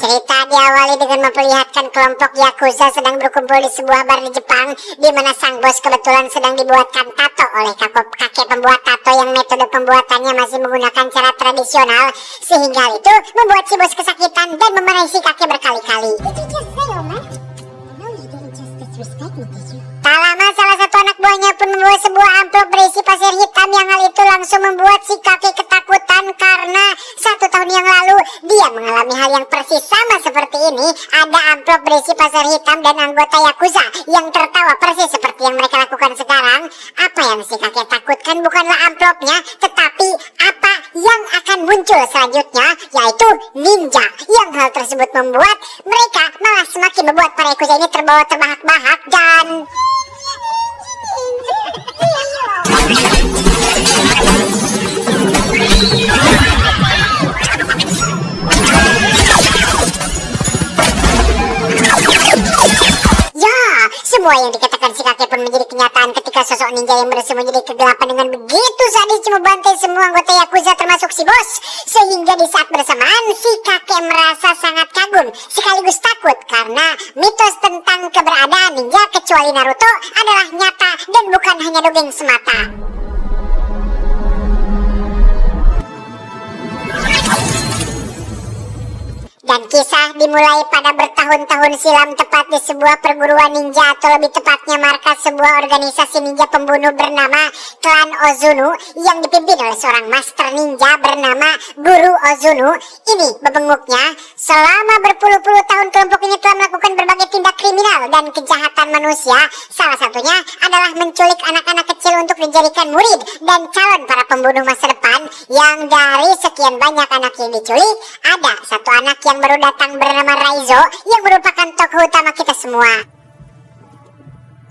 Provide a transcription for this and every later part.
Cerita diawali dengan memperlihatkan kelompok Yakuza sedang berkumpul di sebuah bar di Jepang, di mana sang bos kebetulan sedang dibuatkan tato oleh kakek pembuat tato yang metode pembuatannya masih menggunakan cara tradisional, sehingga hal itu membuat si bos kesakitan dan memarahi si kakek berkali-kali. Tak lama salah satu anak buahnya pun membawa sebuah amplop berisi pasir hitam, yang hal itu langsung membuat si kakek ketakutan karena 1 tahun yang lalu dia mengalami hal yang persis sama seperti ini. Ada amplop berisi pasir hitam dan anggota Yakuza yang tertawa persis seperti yang mereka lakukan sekarang. Apa yang si kakek takutkan bukanlah amplopnya, tetapi apa yang akan muncul selanjutnya, yaitu ninja. Yang hal tersebut membuat mereka malah semakin membuat para Yakuza ini terbawa terbahak-bahak dan semua yang dikatakan si kakek pun menjadi kenyataan ketika sosok ninja yang bersembunyi di kegelapan dengan begitu sadis membantai semua anggota Yakuza termasuk si bos. Sehingga di saat bersamaan si kakek merasa sangat kagum sekaligus takut karena mitos tentang keberadaan ninja kecuali Naruto adalah nyata dan bukan hanya dongeng semata. Dan kisah dimulai pada bertahun-tahun silam, tepat di sebuah perguruan ninja, atau lebih tepatnya markas sebuah organisasi ninja pembunuh bernama Klan Ozunu yang dipimpin oleh seorang master ninja bernama Guru Ozunu. Ini bebenguknya, selama berpuluh-puluh tahun kelompok ini telah melakukan berbagai tindak kriminal dan kejahatan manusia. Salah satunya adalah menculik anak-anak kecil untuk dijadikan murid dan calon para pembunuh masa depan. Yang dari sekian banyak anak yang diculik, ada satu anak yang baru datang bernama Raizo yang merupakan tokoh utama kita semua.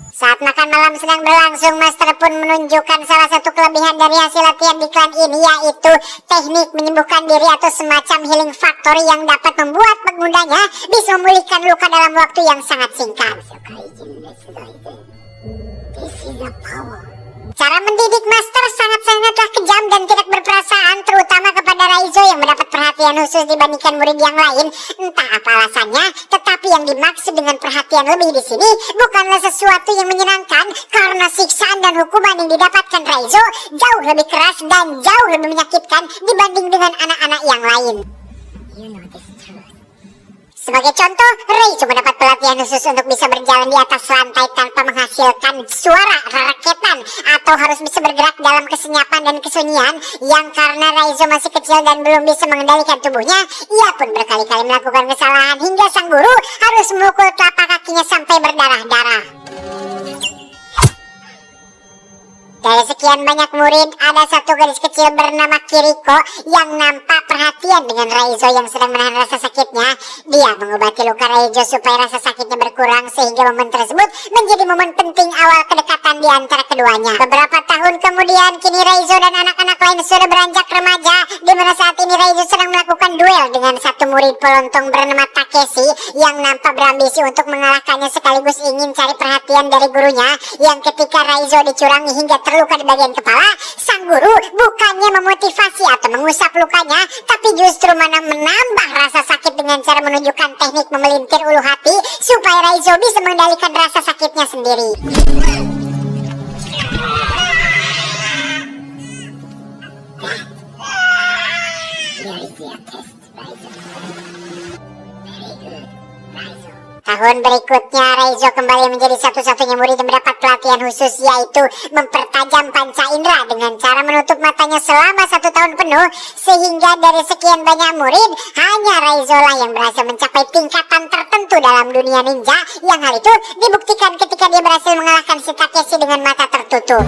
Saat makan malam sedang berlangsung, Master pun menunjukkan salah satu kelebihan dari hasil latihan di klan ini, yaitu teknik menyembuhkan diri atau semacam healing factory yang dapat membuat penggunanya bisa memulihkan luka dalam waktu yang sangat singkat. Cara mendidik Master sangat-sangatlah kejam dan tidak berperasaan, terutama kepada Raizo yang mendapat perhatian khusus dibandingkan murid yang lain. Entah apa alasannya, tetapi yang dimaksud dengan perhatian lebih di sini bukanlah sesuatu yang menyenangkan, karena siksaan dan hukuman yang didapatkan Raizo jauh lebih keras dan jauh lebih menyakitkan dibanding dengan anak-anak yang lain. Sebagai contoh, Raizo mendapat pelatihan khusus untuk bisa berjalan di atas lantai tanpa menghasilkan suara raketan, atau harus bisa bergerak dalam kesenyapan dan kesunyian. Yang karena Raizo masih kecil dan belum bisa mengendalikan tubuhnya, ia pun berkali-kali melakukan kesalahan hingga sang guru harus memukul telapak kakinya sampai berdarah-darah. Dari sekian banyak murid, ada satu gadis kecil bernama Kiriko yang nampak perhatian dengan Raizo yang sedang menahan rasa sakitnya. Dia mengobati luka Raizo supaya rasa sakitnya berkurang, sehingga momen tersebut menjadi momen penting awal kedekatan di antara keduanya. Beberapa tahun kemudian, kini Raizo dan anak-anak lain sudah beranjak remaja, di mana saat ini Raizo sedang melakukan duel dengan satu murid pelontong bernama Takeshi yang nampak berambisi untuk mengalahkannya sekaligus ingin cari perhatian dari gurunya. Yang ketika Raizo dicurangi hingga luka di bagian kepala, sang guru bukannya memotivasi atau mengusap lukanya, tapi justru menambah rasa sakit dengan cara menunjukkan teknik memelintir ulu hati supaya Raizo bisa mengendalikan rasa sakitnya sendiri. Tahun berikutnya, Raizo kembali menjadi satu-satunya murid yang mendapat pelatihan khusus, yaitu mempertajam panca indera dengan cara menutup matanya selama 1 tahun penuh. Sehingga dari sekian banyak murid, hanya Raizo lah yang berhasil mencapai tingkatan tertentu dalam dunia ninja. Yang hal itu dibuktikan ketika dia berhasil mengalahkan si Takeshi dengan mata tertutup.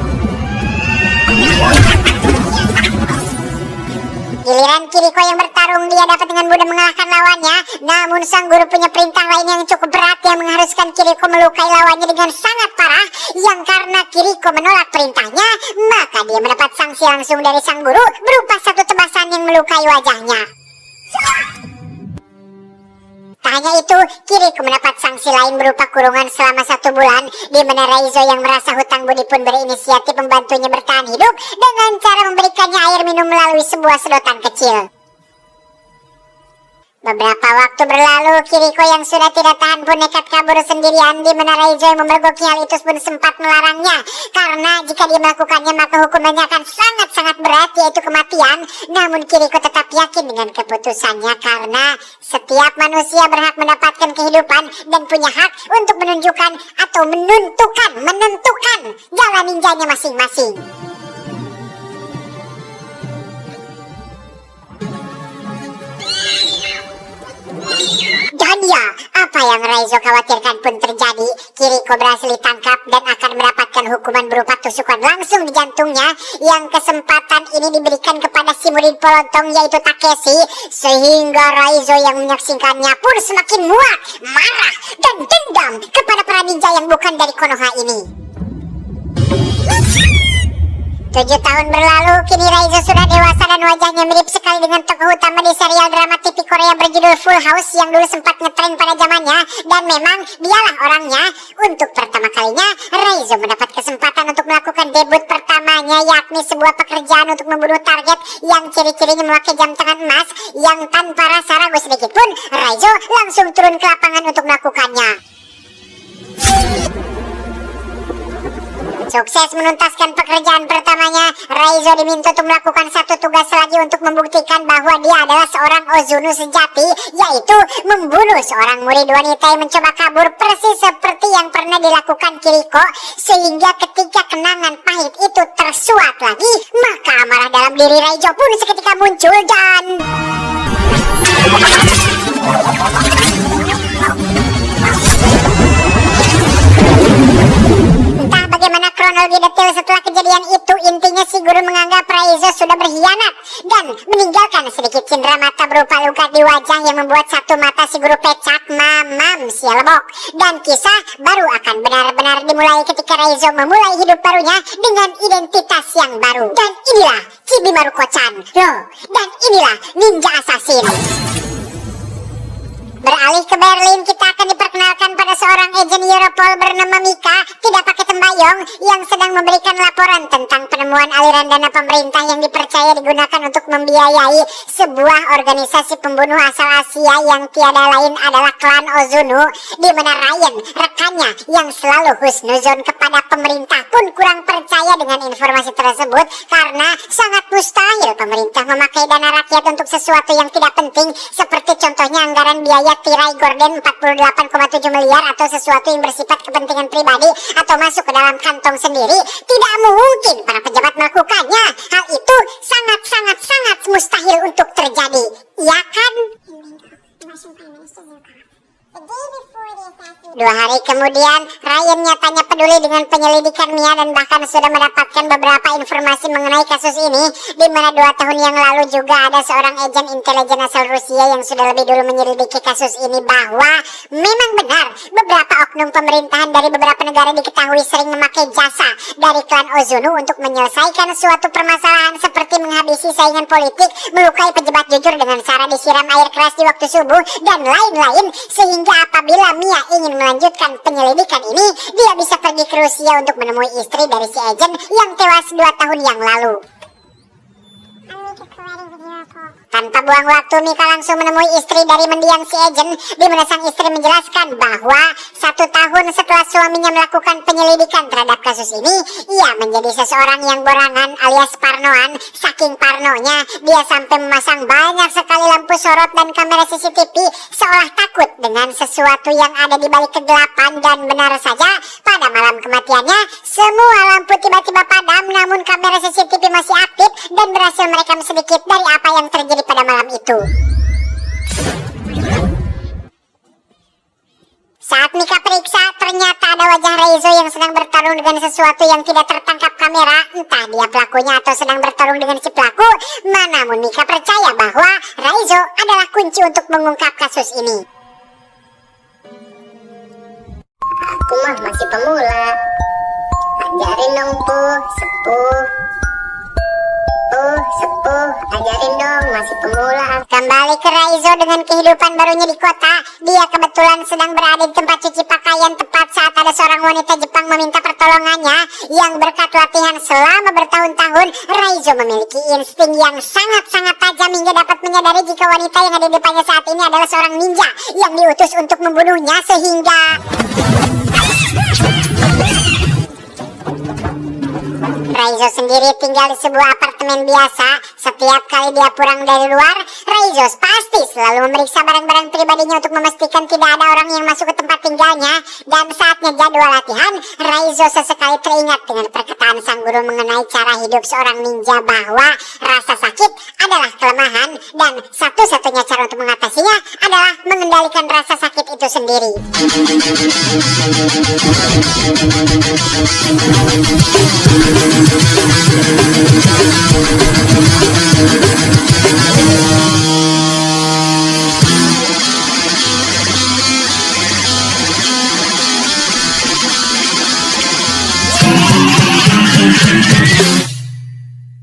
Giliran Kiriko yang bertarung, dia dapat dengan mudah mengalahkan lawannya. Namun sang guru punya perintah lain yang cukup berat yang mengharuskan Kiriko melukai lawannya dengan sangat parah. Yang karena Kiriko menolak perintahnya, maka dia mendapat sanksi langsung dari sang guru berupa satu tebasan yang melukai wajahnya. Tak hanya itu, Kiriko mendapat sanksi lain berupa kurungan selama 1 bulan, di mana Raizo yang merasa hutang budi pun berinisiatif membantunya bertahan hidup dengan cara memberikannya air minum melalui sebuah sedotan kecil. Beberapa waktu berlalu, Kiriko yang sudah tidak tahan pun nekat kabur sendirian, di mana Raizo yang memergoki hal itu pun sempat melarangnya. Karena jika dia melakukannya maka hukumannya akan sangat-sangat berat, yaitu kematian. Namun Kiriko tetap yakin dengan keputusannya karena setiap manusia berhak mendapatkan kehidupan dan punya hak untuk menunjukkan atau menentukan jalan ninjanya masing-masing. Dan ya, apa yang Raizo khawatirkan pun terjadi. Kiriko berhasil ditangkap dan akan mendapatkan hukuman berupa tusukan langsung di jantungnya. Yang kesempatan ini diberikan kepada si murid pelontong yaitu Takeshi, sehingga Raizo yang menyaksikannya pun semakin muak, marah, dan dendam kepada para ninja yang bukan dari Konoha ini. 7 tahun berlalu, kini Raizo sudah dewasa dan wajahnya mirip sekali dengan tokoh utama di serial drama TV Korea berjudul Full House yang dulu sempat ngetren pada zamannya. Dan memang dialah orangnya. Untuk pertama kalinya, Raizo mendapat kesempatan untuk melakukan debut pertamanya, yakni sebuah pekerjaan untuk membunuh target yang ciri-cirinya memakai jam tangan emas, yang tanpa rasa ragu sedikit pun, Raizo langsung turun ke lapangan untuk melakukannya. Sukses menuntaskan pekerjaan pertamanya, Raizo diminta untuk melakukan satu tugas lagi untuk membuktikan bahwa dia adalah seorang Ozunu sejati, yaitu membunuh seorang murid wanita yang mencoba kabur persis seperti yang pernah dilakukan Kiriko. Sehingga ketika kenangan pahit itu tersuat lagi, maka amarah dalam diri Raizo pun seketika muncul dan... Bagaimana kronologi detail setelah kejadian itu, intinya si guru menganggap Raizo sudah berkhianat dan meninggalkan sedikit cindera mata berupa luka di wajah yang membuat satu mata si guru pecah. Mamam sialebok. Dan kisah baru akan benar-benar dimulai ketika Raizo memulai hidup barunya dengan identitas yang baru. Dan inilah Chibimaruko-chan. Loh, dan inilah ninja assassin. Beralih ke Berlin, kita akan diperkenalkan pada seorang agen Europol bernama Mika, tidak pakai tembayong, yang sedang memberikan laporan tentang penemuan aliran dana pemerintah yang dipercaya digunakan untuk membiayai sebuah organisasi pembunuh asal Asia yang tiada lain adalah klan Ozunu, di mana Ryan, rekannya yang selalu husnuzon kepada pemerintah, pun kurang percaya dengan informasi tersebut karena sangat mustahil pemerintah memakai dana rakyat untuk sesuatu yang tidak penting, seperti contohnya anggaran biaya tirai gorden 48,7 miliar atau sesuatu yang bersifat kepentingan pribadi atau masuk ke dalam kantong sendiri. Tidak mungkin para pejabat melakukannya. Hal itu sangat mustahil untuk terjadi, ya kan? 2 hari kemudian, Ryan nyatanya peduli dengan penyelidikan Mia dan bahkan sudah mendapatkan beberapa informasi mengenai kasus ini, di mana 2 tahun yang lalu juga ada seorang agen intelijen asal Rusia yang sudah lebih dulu menyelidiki kasus ini, bahwa memang benar beberapa oknum pemerintahan dari beberapa negara diketahui sering memakai jasa dari klan Ozunu untuk menyelesaikan suatu permasalahan seperti menghabisi saingan politik, melukai pejabat jujur dengan cara disiram air keras di waktu subuh, dan lain-lain. Sehingga apabila Mia ingin melanjutkan penyelidikan ini, dia bisa pergi ke Rusia untuk menemui istri dari si agen yang tewas 2 tahun yang lalu. Tanpa buang waktu, Mika langsung menemui istri dari mendiang si agen, di mana sang istri menjelaskan bahwa 1 tahun setelah suaminya melakukan penyelidikan terhadap kasus ini, ia menjadi seseorang yang borangan alias parnoan. Saking parnonya, dia sampai memasang banyak sekali lampu sorot dan kamera CCTV seolah takut dengan sesuatu yang ada di balik kegelapan. Dan benar saja, pada malam kematiannya, semua lampu tiba-tiba padam, namun kamera CCTV masih aktif dan berhasil merekam sedikit dari apa yang terjadi pada malam itu. Saat Mika periksa, ternyata ada wajah Raizo yang sedang bertarung dengan sesuatu yang tidak tertangkap kamera. Entah dia pelakunya atau sedang bertarung dengan si pelaku. Namun Mika percaya bahwa Raizo adalah kunci untuk mengungkap kasus ini. Aku mah masih pemula. Ajarin dong sepuh, ajarin dong, masih pemula. Kembali ke Raizo dengan kehidupan barunya di kota. Dia kebetulan sedang berada di tempat cuci pakaian tepat saat ada seorang wanita Jepang meminta pertolongannya. Yang berkat latihan selama bertahun-tahun, Raizo memiliki insting yang sangat-sangat tajam hingga dapat menyadari jika wanita yang ada di depannya saat ini adalah seorang ninja yang diutus untuk membunuhnya, sehingga Raizo sendiri tinggal di sebuah apartemen biasa. Setiap kali dia pulang dari luar, Raizo pasti selalu memeriksa barang-barang pribadinya untuk memastikan tidak ada orang yang masuk ke tempat tinggalnya. Dan saatnya jadwal latihan, Raizo sesekali teringat dengan perkataan sang guru mengenai cara hidup seorang ninja, bahwa rasa sakit adalah kelemahan dan satu-satunya cara untuk mengatasinya adalah mengendalikan rasa sakit itu sendiri.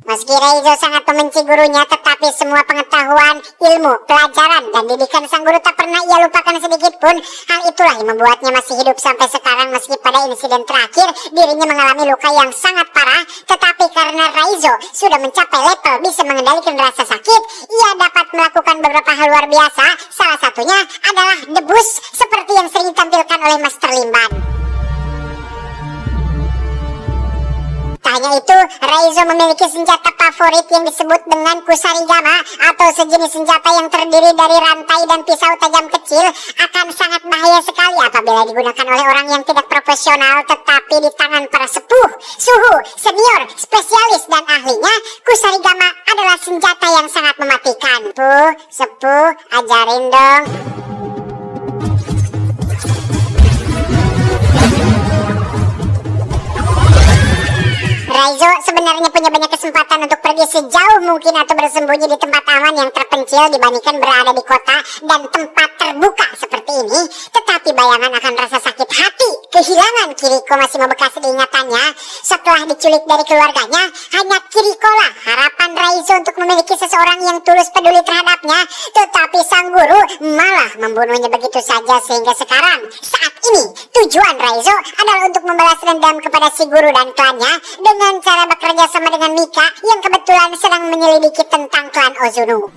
Meski Raizo sangat membenci gurunya, tetapi semua pengetahuan, ilmu, pelajaran, dan didikan sang guru tak pernah ia lupakan sedikit pun. Hal itulah yang membuatnya masih hidup sampai sekarang meski pada insiden terakhir dirinya mengalami luka yang sangat parah. Tetapi karena Raizo sudah mencapai level bisa mengendalikan rasa sakit, ia dapat melakukan beberapa hal luar biasa. Salah satunya adalah debus seperti yang sering ditampilkan oleh Master Limban. Tak hanya itu, Raizo memiliki senjata favorit yang disebut dengan kusarigama, atau sejenis senjata yang terdiri dari rantai dan pisau tajam kecil. Akan sangat bahaya sekali apabila digunakan oleh orang yang tidak profesional, tetapi di tangan para sepuh, suhu, senior, spesialis, dan ahlinya, kusarigama adalah senjata yang sangat mematikan. Sepuh, ajarin dong. Raizo sebenarnya punya banyak kesempatan untuk pergi sejauh mungkin atau bersembunyi di tempat aman yang terpencil dibandingkan berada di kota dan tempat terbuka seperti ini. Tetapi bayangan akan rasa sakit hati kehilangan Kiriko masih membekas di ingatannya. Setelah diculik dari keluarganya, hanya Kiriko lah harapan Raizo untuk memiliki seseorang yang tulus peduli terhadapnya. Tetapi sang guru malah membunuhnya begitu saja, sehingga sekarang saat ini tujuan Raizo adalah untuk membalas dendam kepada si guru dan klannya dengan cara bekerja sama dengan Mika yang kebetulan sedang menyelidiki tentang klan Ozuno.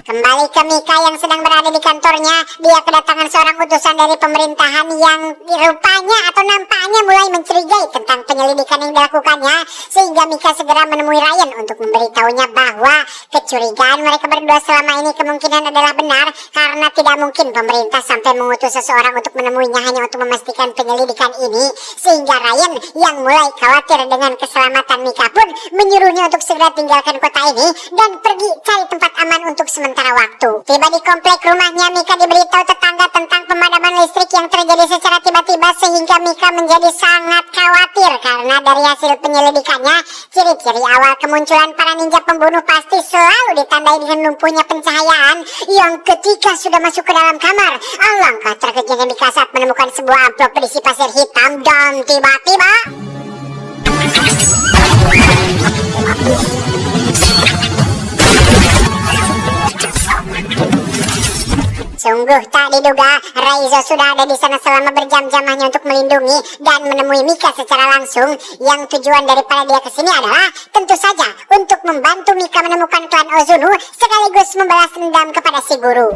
Kembali ke Mika yang sedang berada di kantornya. Dia kedatangan seorang utusan dari pemerintahan yang rupanya atau nampaknya mulai mencurigai tentang penyelidikan yang dilakukannya, sehingga Mika segera menemui Ryan untuk memberitahunya bahwa kecurigaan mereka berdua selama ini kemungkinan adalah benar, karena tidak mungkin pemerintah sampai mengutus seseorang untuk menemuinya hanya untuk memastikan penyelidikan ini. Sehingga Ryan yang mulai khawatir dengan keselamatan Mika pun menyuruhnya untuk segera tinggalkan kota ini dan pergi cari tempat aman untuk sementara waktu. Tiba di komplek rumahnya, Mika diberitahu tetangga tentang pemadaman listrik yang terjadi secara tiba-tiba, sehingga Mika menjadi sangat khawatir karena dari hasil penyelidikannya, ciri-ciri awal kemunculan para ninja pembunuh pasti selalu ditandai dengan lumpuhnya pencahayaan yang ketika sudah masuk ke dalam kamar, alangkah terkejutnya Mika saat menemukan sebuah amplop berisi pasir hitam dan tiba-tiba sungguh tak diduga, Raizo sudah ada di sana selama berjam-jam hanya untuk melindungi dan menemui Mika secara langsung. Yang tujuan daripada dia kesini adalah tentu saja untuk membantu Mika menemukan klan Ozuno sekaligus membalas dendam kepada si guru.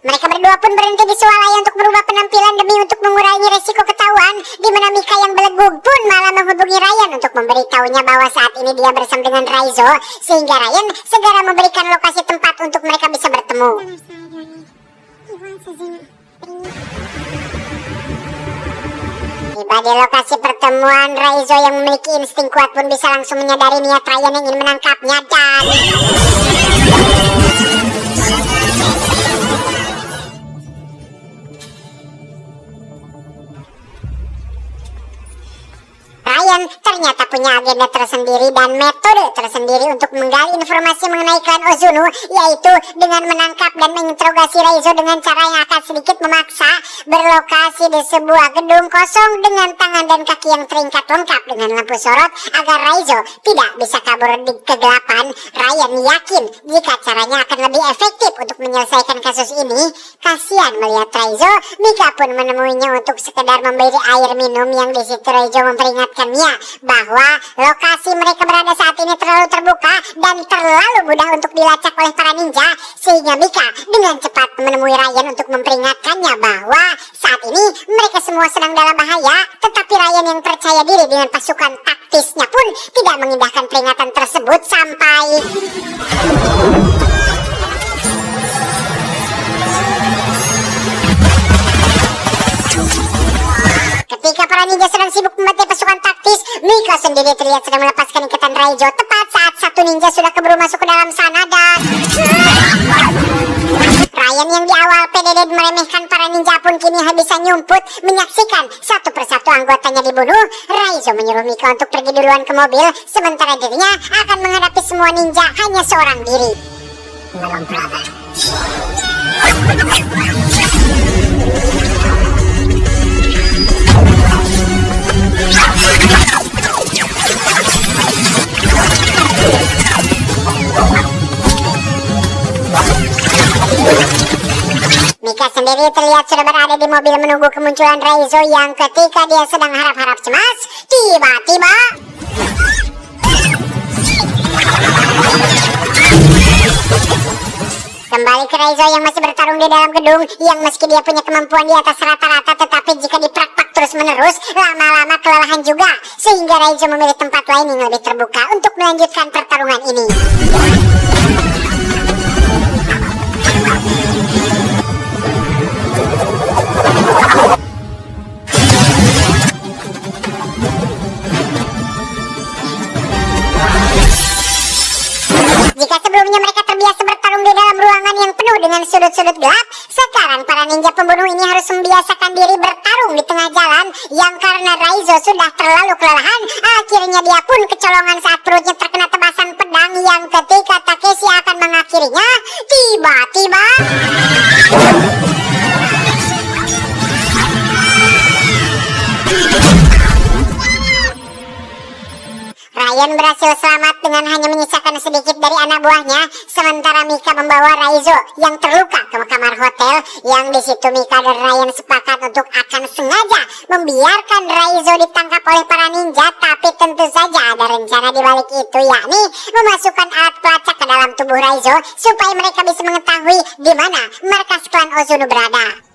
Mereka berdua pun berhenti di swalaya untuk merubah penampilan demi untuk mengurangi resiko ketahuan, di mana Mika yang belenggu pun malah menghubungi Ryan untuk memberitahunya bahwa saat ini dia bersama dengan Raizo, sehingga Ryan segera memberikan lokasi tempat untuk mereka bisa bertemu. Tiba di lokasi pertemuan, Raizo yang memiliki insting kuat pun bisa langsung menyadari niat Ryan yang ingin menangkapnya dan Ryan ternyata punya agenda tersendiri dan metode tersendiri untuk menggali informasi mengenai klan Ozuno, yaitu dengan menangkap dan menginterogasi Raizo dengan cara yang akan sedikit memaksa, berlokasi di sebuah gedung kosong dengan tangan dan kaki yang terikat lengkap dengan lampu sorot agar Raizo tidak bisa kabur di kegelapan. Ryan yakin jika caranya akan lebih efektif untuk menyelesaikan kasus ini. Kasihan melihat Raizo, Mika pun menemuinya untuk sekedar memberi air minum, yang di situ Raizo memperingatkannya bahwa lokasi mereka berada saat ini terlalu terbuka dan terlalu mudah untuk dilacak oleh para ninja, sehingga Mika dengan cepat menemui Ryan untuk memperingatkannya bahwa saat ini mereka semua sedang dalam bahaya. Tetapi Ryan yang percaya diri dengan pasukan taktisnya pun tidak mengindahkan peringatan tersebut sampai ketika para ninja sedang sibuk membantai pasukan taktis, Mika sendiri terlihat sedang melepaskan ikatan Raizo tepat saat satu ninja sudah keburu masuk ke dalam sana dan Ryan yang di awal PDD meremehkan para ninja pun kini bisa nyumput menyaksikan satu persatu anggotanya dibunuh. Raizo menyuruh Mika untuk pergi duluan ke mobil, sementara dirinya akan menghadapi semua ninja hanya seorang diri. Mika sendiri terlihat sudah berada di mobil menunggu kemunculan Raizo, yang ketika dia sedang harap-harap cemas, tiba-tiba kembali ke Raizo yang masih bertarung di dalam gedung, yang meski dia punya kemampuan di atas rata-rata, tetapi jika dipraktek terus-menerus, lama-lama kelelahan juga, sehingga Raizo memilih tempat lain yang lebih terbuka untuk melanjutkan pertarungan ini. Jika sebelumnya mereka terbiasa bertarung di dalam ruangan yang penuh dengan sudut-sudut gelap, sekarang para ninja pembunuh ini harus membiasakan diri bertarung di tengah jalan, yang karena Raizo sudah terlalu kelelahan, akhirnya dia pun kecolongan saat perutnya terkena tebasan pedang, yang ketika Takeshi akan mengakhirinya, tiba-tiba Ryan berhasil selamat dengan hanya menyisakan sedikit dari anak buahnya, sementara Mika membawa Raizo yang terluka ke kamar hotel, yang di situ Mika dan Ryan sepakat untuk akan sengaja membiarkan Raizo ditangkap oleh para ninja, tapi tentu saja ada rencana di balik itu, yakni memasukkan alat pelacak ke dalam tubuh Raizo supaya mereka bisa mengetahui di mana markas klan Ozuno berada.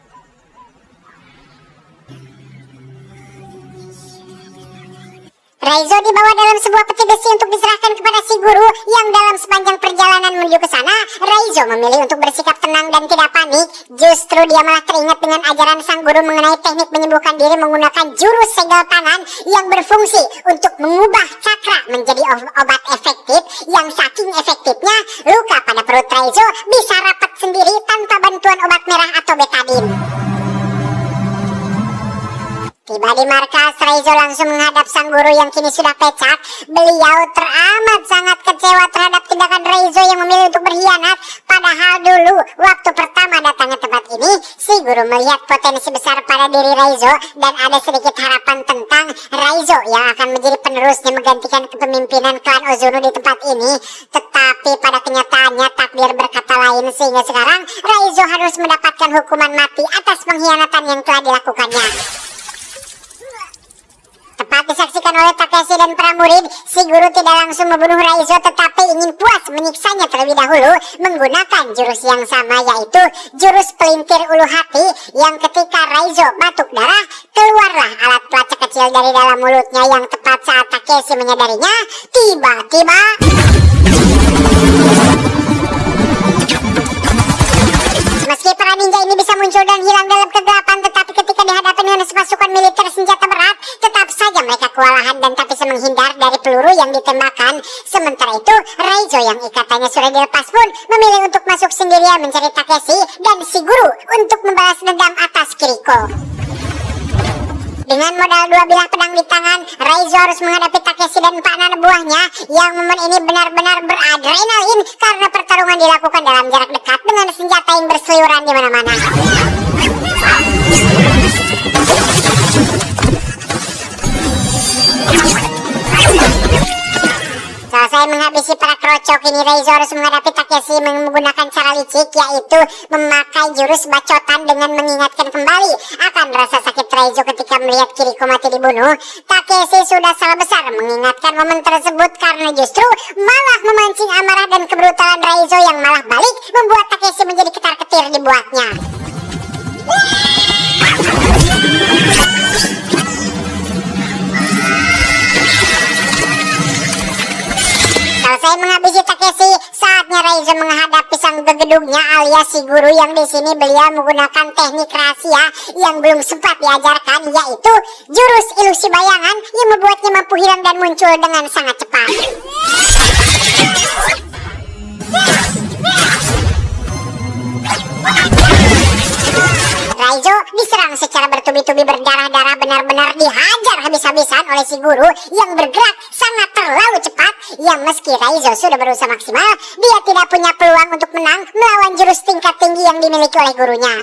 Raizo dibawa dalam sebuah peti besi untuk diserahkan kepada si guru, yang dalam sepanjang perjalanan menuju ke sana, Raizo memilih untuk bersikap tenang dan tidak panik. Justru dia malah teringat dengan ajaran sang guru mengenai teknik menyembuhkan diri menggunakan jurus segel tangan yang berfungsi untuk mengubah cakra menjadi obat efektif, yang saking efektifnya luka pada perut Raizo bisa rapat sendiri tanpa bantuan obat merah atau betadine. Tiba di markas, Raizo langsung menghadap sang guru yang kini sudah pecah. Beliau teramat sangat kecewa terhadap tindakan Raizo yang memilih untuk berkhianat. Padahal dulu, waktu pertama datang ke tempat ini, si guru melihat potensi besar pada diri Raizo dan ada sedikit harapan tentang Raizo yang akan menjadi penerusnya menggantikan kepemimpinan klan Ozuno di tempat ini. Tetapi pada kenyataannya takdir berkata lain, sehingga sekarang Raizo harus mendapatkan hukuman mati atas pengkhianatan yang telah dilakukannya. Tepat disaksikan oleh Takeshi dan para murid, si guru tidak langsung membunuh Raizo, tetapi ingin puas menyiksanya terlebih dahulu menggunakan jurus yang sama, yaitu jurus pelintir ulu hati, yang ketika Raizo batuk darah, keluarlah alat pelacak kecil dari dalam mulutnya, yang tepat saat Takeshi menyadarinya, tiba-tiba meski para ninja ini bisa muncul dan hilang dalam kegelapan, tetapi ketika dihadapi dengan pasukan militer senjata berat, tetap saja mereka kewalahan dan tak bisa menghindar dari peluru yang ditembakkan. Sementara itu, Raizo yang ikatannya sudah dilepas pun memilih untuk masuk sendirian mencari Takeshi dan si guru untuk membalas dendam atas Kiriko. Dengan modal dua bilah pedang di tangan, Raizo harus menghadapi Takeshi dan 4 anak buahnya yang momen ini benar-benar beradrenalin karena pertarungan dilakukan dalam jarak dekat dengan senjata yang berseliweran di mana-mana. Selesai menghabisi para krocok, ini Raizo harus menghadapi Takeshi menggunakan cara licik, yaitu memakai jurus bacotan dengan mengingatkan kembali akan rasa sakit Raizo ketika melihat Kiriko mati dibunuh. Takeshi sudah salah besar mengingatkan momen tersebut karena justru malah memancing amarah dan kebrutalan Raizo yang malah balik membuat Takeshi menjadi ketar-ketir dibuatnya. Selesai menghabisi Takeshi, saatnya Raizo menghadapi sang gegedugnya alias si guru yang di sini beliau menggunakan teknik rahasia yang belum sempat diajarkan, yaitu jurus ilusi bayangan yang membuatnya mampu hilang dan muncul dengan sangat cepat. Raizo diserang secara bertubi-tubi berdarah-darah, benar-benar dihajar habis-habisan oleh si guru yang bergerak sangat terlalu cepat, yang meski Raizo sudah berusaha maksimal, dia tidak punya peluang untuk menang melawan jurus tingkat tinggi yang dimiliki oleh gurunya.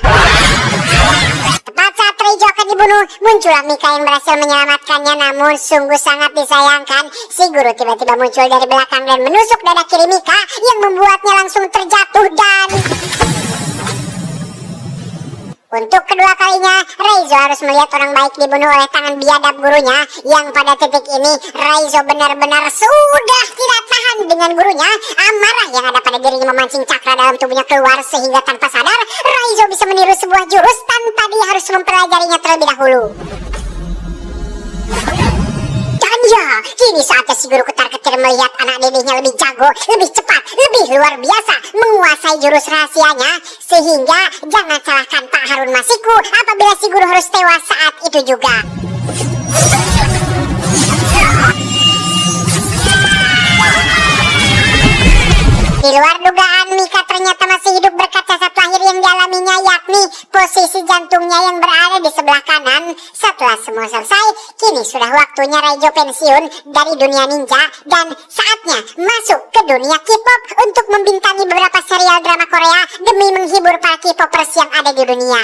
Tepat saat Raizo akan dibunuh, muncullah Mika yang berhasil menyelamatkannya, namun sungguh sangat disayangkan, si guru tiba-tiba muncul dari belakang dan menusuk dada kiri Mika yang membuatnya langsung terjatuh dan... Untuk kedua kalinya, Raizo harus melihat orang baik dibunuh oleh tangan biadab gurunya, yang pada titik ini Raizo benar-benar sudah tidak tahan dengan gurunya. Amarah yang ada pada dirinya memancing cakra dalam tubuhnya keluar, sehingga tanpa sadar Raizo bisa meniru sebuah jurus tanpa dia harus mempelajarinya terlebih dahulu. Dan ya, kini saatnya si guru ketar-ketir melihat anak didiknya lebih jago, lebih cepat, lebih luar biasa menguasai jurus rahasianya, sehingga jangan salahkan Pak Harun Masiku apabila si guru harus tewas saat itu juga. Di luar dugaan, Mika ternyata masih hidup berkat cacat lahir yang dialaminya, yakni posisi jantungnya yang berada di sebelah kanan. Setelah semua selesai, kini sudah waktunya Raizo pensiun dari dunia ninja dan saatnya masuk ke dunia K-pop untuk membintangi beberapa serial drama Korea demi menghibur para K-popers yang ada di dunia.